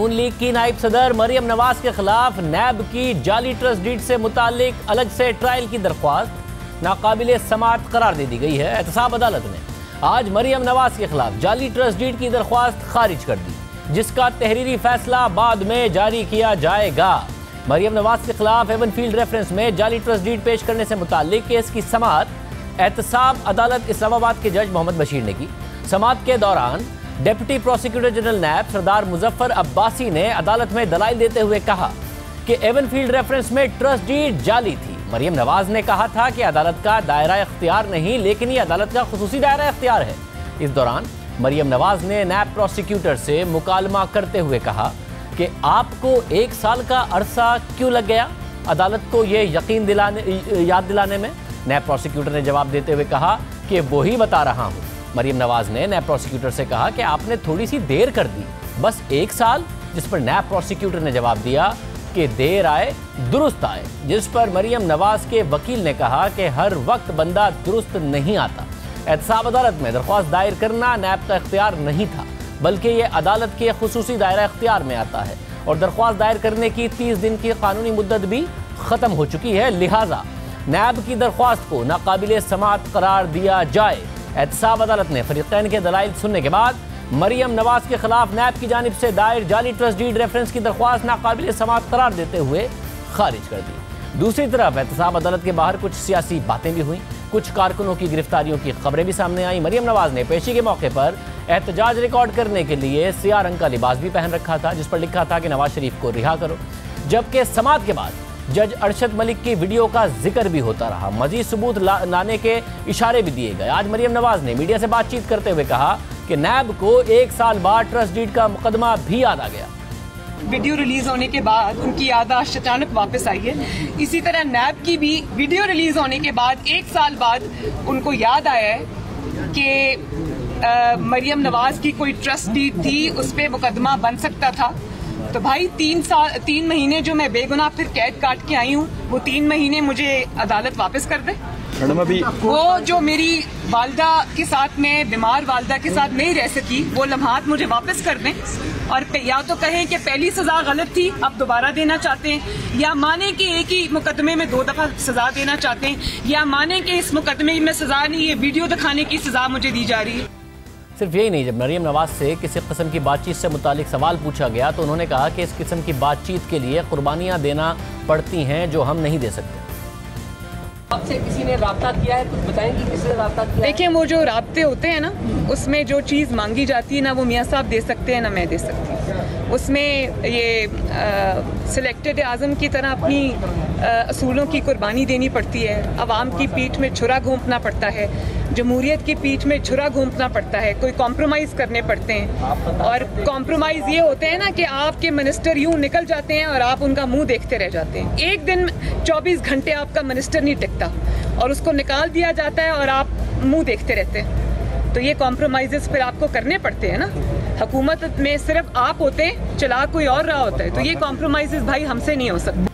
नून league की नायब सदर मरियम नवाज के खिलाफ नैब की जाली ट्रस्ट डीड से मुतालिक अलग से ट्रायल की दरख्वास्त नाकाबिले समाअत करार दे दी गई है। एहतसाब अदालत ने आज मरियम नवाज के खिलाफ जाली ट्रस्ट डीड की दरख्वास्त खारिज कर दी, जिसका तहरीरी फैसला बाद में जारी किया जाएगा। मरियम नवाज के खिलाफ एवनफील्ड रेफरेंस में जाली ट्रस्ट डीड पेश करने से मुतालिक केस की समाअत एहतसाब अदालत इस्लामाबाद के जज मोहम्मद बशीर ने की। समाअत के दौरान डिप्टी प्रोसिक्यूटर जनरल नैब सरदार मुजफ्फर अब्बासी ने अदालत में दलाइल देते हुए कहा कि एवनफील्ड रेफरेंस में ट्रस्ट डीड जाली थी। मरियम नवाज ने कहा था कि अदालत का दायरा इख्तियार नहीं, लेकिन ये अदालत का खुसूसी दायरा इख्तियार है। इस दौरान मरियम नवाज ने नैब प्रोसिक्यूटर से मुकालमा करते हुए कहा कि आपको 1 साल का अरसा क्यों लग गया अदालत को ये यकीन याद दिलाने में। नैब प्रोसिक्यूटर ने जवाब देते हुए कहा कि वही बता रहा हूँ। मरियम नवाज ने नैब प्रोसिक्यूटर से कहा कि आपने थोड़ी सी देर कर दी, बस 1 साल। जिस पर नैब प्रोसिक्यूटर ने जवाब दिया कि देर आए दुरुस्त आए, जिस पर मरियम नवाज के वकील ने कहा कि हर वक्त बंदा दुरुस्त नहीं आता। एहतसाब अदालत में दरख्वास्त दायर करना नैब का इख्तियार नहीं था, बल्कि ये अदालत के खुसूसी दायरा इख्तियार में आता है और दरख्वास्त दायर करने की 30 दिन की कानूनी मुद्दत भी खत्म हो चुकी है। लिहाजा नैब की दरख्वास्त को नाकाबिले समाअत करार दिया जाए। एहतसाब अदालत ने फरीकैन के दलाइल सुनने के बाद मरियम नवाज के खिलाफ नैब की जानिब से दायर जाली ट्रस्ट डीड रेफरेंस की दरख्वास्त नाकाबिले समाअत करार देते हुए खारिज कर दी। दूसरी तरफ एहतसाब अदालत के बाहर कुछ सियासी बातें भी हुई, कुछ कारकुनों की गिरफ्तारियों की खबरें भी सामने आई। मरियम नवाज ने पेशी के मौके पर एहतजाज रिकॉर्ड करने के लिए सियाह रंग का लिबास भी पहन रखा था, जिस पर लिखा था कि नवाज शरीफ को रिहा करो। जबकि समाअत के बाद जज अरशद मलिक की वीडियो का जिक्र भी होता रहा, मजीद सबूत लाने के इशारे भी दिए गए। आज मरियम नवाज ने मीडिया से बातचीत करते हुए कहा कि नैब को 1 साल बाद ट्रस्ट डीड का मुकदमा भी याद आ गया। वीडियो रिलीज होने के बाद उनकी याददाश्त अचानक वापस आई है। इसी तरह नैब की भी वीडियो रिलीज होने के बाद 1 साल बाद उनको याद आया है कि मरियम नवाज की कोई ट्रस्ट डीड थी, उस पर मुकदमा बन सकता था। तो भाई 3 महीने जो मैं बेगुनाह फिर कैद काट के आई हूँ, वो 3 महीने मुझे अदालत वापस कर दे। वो जो मेरी वालदा के साथ में बीमार वालदा के साथ नहीं रह सकी, वो लम्हात मुझे वापस कर दें। और या तो कहें कि पहली सजा गलत थी, अब दोबारा देना चाहते हैं, या माने कि एक ही मुकदमे में 2 दफा सजा देना चाहते हैं, या माने कि इस मुकदमे में सजा नहीं, ये वीडियो दिखाने की सजा मुझे दी जा रही है। सिर्फ यही नहीं, जब मरियम नवाज से किसी किस्म की बातचीत से मुतालिक सवाल पूछा गया तो उन्होंने कहा कि इस किस्म की बातचीत के लिए कुर्बानियां देना पड़ती हैं जो हम नहीं दे सकते। आपसे किसी ने राब्ता किया है, कुछ बताएंगे किसने राब्ता किया? देखिए, वो जो राब्ते होते हैं ना, उसमें जो चीज़ मांगी जाती है ना, वो मियाँ साहब दे सकते हैं ना मैं दे सकती हूँ। उसमें ये सिलेक्टेड आज़म की तरह अपनी असूलों की कुर्बानी देनी पड़ती है, अवाम की पीठ में छुरा घोंपना पड़ता है, जमहूरियत की पीठ में छुरा घोंपना पड़ता है, कोई कॉम्प्रोमाइज़ करने पड़ते हैं। और कॉम्प्रोमाइज़ ये होते हैं ना कि आपके मिनिस्टर यूँ निकल जाते हैं और आप उनका मुंह देखते रह जाते हैं। एक दिन 24 घंटे आपका मिनिस्टर नहीं टिकता और उसको निकाल दिया जाता है और आप मुंह देखते रहते हैं। तो ये कॉम्प्रोमाइज़ फिर आपको करने पड़ते हैं ना। हुकूमत में सिर्फ आप होते हैं, चला कोई और रहा होता है, तो ये कॉम्प्रोमाइज़ भाई हमसे नहीं हो सकते।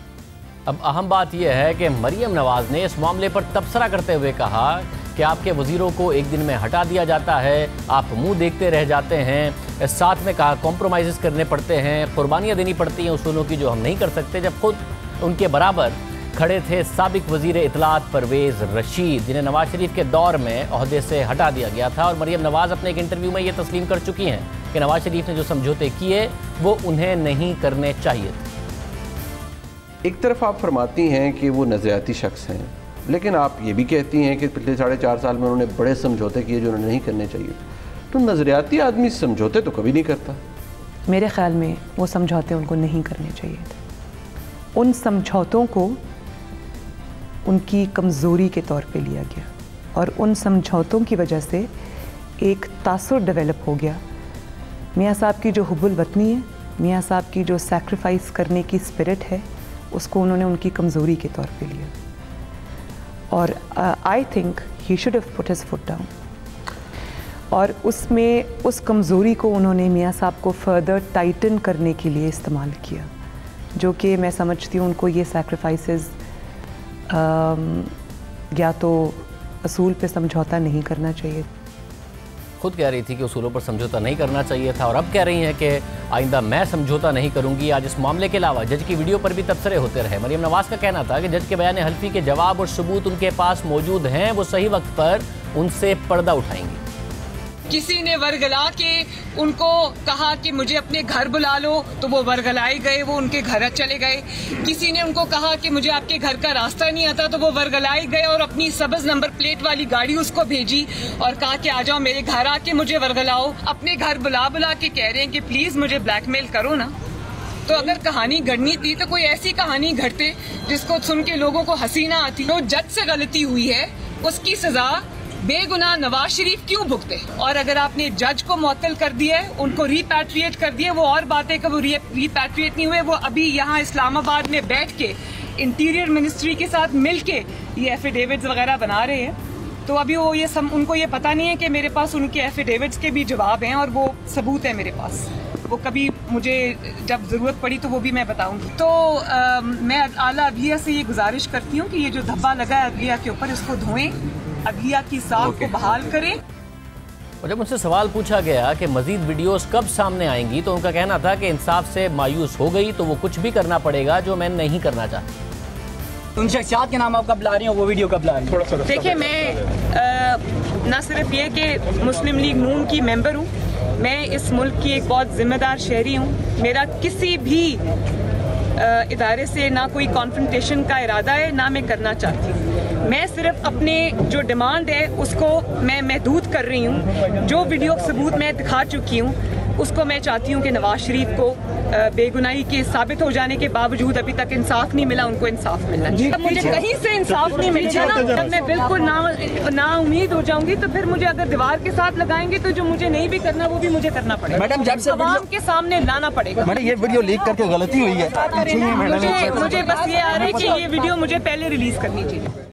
अब अहम बात यह है कि मरियम नवाज ने इस मामले पर तबसरा करते हुए कहा कि आपके वजीरों को एक दिन में हटा दिया जाता है, आप मुंह देखते रह जाते हैं। साथ में कहा कॉम्प्रोमाइज़ करने पड़ते हैं, कुर्बानियाँ देनी पड़ती हैं उसूलों की जो हम नहीं कर सकते। जब खुद उनके बराबर खड़े थे साबिक वजीर इत्तलात परवेज़ रशीद, जिन्हें नवाज शरीफ के दौर में ओहदे से हटा दिया गया था। और मरियम नवाज अपने एक इंटरव्यू में ये तस्लीम कर चुकी हैं कि नवाज शरीफ ने जो समझौते किए वो उन्हें नहीं करने चाहिए थे। एक तरफ आप फरमाती हैं कि वो नज़रियाती शख्स हैं, लेकिन आप ये भी कहती हैं कि पिछले 4.5 साल में उन्होंने बड़े समझौते किए जो उन्हें नहीं करने चाहिए। तो नज़रियाती आदमी समझौते तो कभी नहीं करता। मेरे ख्याल में वो समझौते उनको नहीं करने चाहिए थे। उन समझौतों को उनकी कमज़ोरी के तौर पे लिया गया और उन समझौतों की वजह से एक तासुर डेवलप हो गया। मियाँ साहब की जो हुब्बुल वतनी है, मियाँ साहब की जो सैक्रिफाइस करने की स्पिरिट है, उसको उन्होंने उनकी कमज़ोरी के तौर पे लिया। और I think he should have put his foot down. और उसमें उस कमज़ोरी को उन्होंने मियाँ साहब को फर्दर टाइटन करने के लिए इस्तेमाल किया, जो कि मैं समझती हूँ उनको ये सैक्रिफाइसेस या तो असूल पे समझौता नहीं करना चाहिए। खुद कह रही थी कि उसूलों पर समझौता नहीं करना चाहिए था और अब कह रही हैं कि आइंदा मैं समझौता नहीं करूंगी। आज इस मामले के अलावा जज की वीडियो पर भी तबसरे होते रहे। मरियम नवाज का कहना था कि जज के बयान हल्फी के जवाब और सबूत उनके पास मौजूद हैं, वो सही वक्त पर उनसे पर्दा उठाएंगी। किसी ने वर्गला के उनको कहा कि मुझे अपने घर बुला लो, तो वो वर्गलाए गए, वो उनके घर चले गए। किसी ने उनको कहा कि मुझे आपके घर का रास्ता नहीं आता, तो वो वर्गलाए गए और अपनी सब्ज नंबर प्लेट वाली गाड़ी उसको भेजी और कहा कि आ जाओ मेरे घर आके मुझे वर्गलाओ। अपने घर बुला बुला के कह रहे हैं कि प्लीज मुझे ब्लैकमेल करो ना। तो अगर कहानी गढ़नी थी तो कोई ऐसी कहानी घड़ते जिसको सुन के लोगों को हंसी ना आती। तो जज से गलती हुई है, उसकी सजा बेगुनाह नवाज शरीफ क्यों भुगते? और अगर आपने जज को मुअत्तल कर दिया है, उनको रिपैट्रिएट कर दिया, वो और बात है कि वो रिपैट्रिएट नहीं हुए, वो अभी यहाँ इस्लामाबाद में बैठ के इंटीरियर मिनिस्ट्री के साथ मिलके ये एफिडेविट्स वगैरह बना रहे हैं। तो अभी वो उनको ये पता नहीं है कि मेरे पास उनके एफिडेविट्स के भी जवाब हैं और वो सबूत है मेरे पास। वो कभी मुझे जब ज़रूरत पड़ी तो वो भी मैं बताऊंगी। तो मैं आला अदलिया से ये गुजारिश करती हूँ कि ये जो धब्बा लगा है अदलिया के ऊपर, इसको धोएं, अदलिया की साख को बहाल करें। और जब उनसे सवाल पूछा गया कि मजीद वीडियोस कब सामने आएंगी, तो उनका कहना था कि इंसाफ से मायूस हो गई तो वो कुछ भी करना पड़ेगा जो मैं नहीं करना चाहती। उन शख्सियात के नाम आप कब ला रही हो, वो वीडियो कब ला रही हो? देखिए, मैं न सिर्फ ये कि मुस्लिम लीग नून की मेंबर हूँ, मैं इस मुल्क की एक बहुत जिम्मेदार शहरी हूँ। मेरा किसी भी इदारे से ना कोई कॉन्फ्रंटेशन का इरादा है, ना मैं करना चाहती हूँ। मैं सिर्फ अपने जो डिमांड है उसको मैं महदूद कर रही हूँ। जो वीडियो सबूत मैं दिखा चुकी हूँ उसको मैं चाहती हूँ कि नवाज शरीफ को बेगुनाही के साबित हो जाने के बावजूद अभी तक इंसाफ नहीं मिला, उनको इंसाफ मिलना चाहिए। अब मुझे कहीं से इंसाफ नहीं मिलेगा ना, जब मैं बिल्कुल ना उम्मीद हो जाऊंगी, तो फिर मुझे अगर दीवार के साथ लगाएंगे तो जो मुझे नहीं भी करना वो भी मुझे करना पड़ेगा। मैडम, जब से आवाम के सामने लाना पड़ेगा। मैडम, ये वीडियो लीक करके गलती हुई है। मुझे बस ये आ रहा है कि ये वीडियो मुझे पहले रिलीज करनी चाहिए।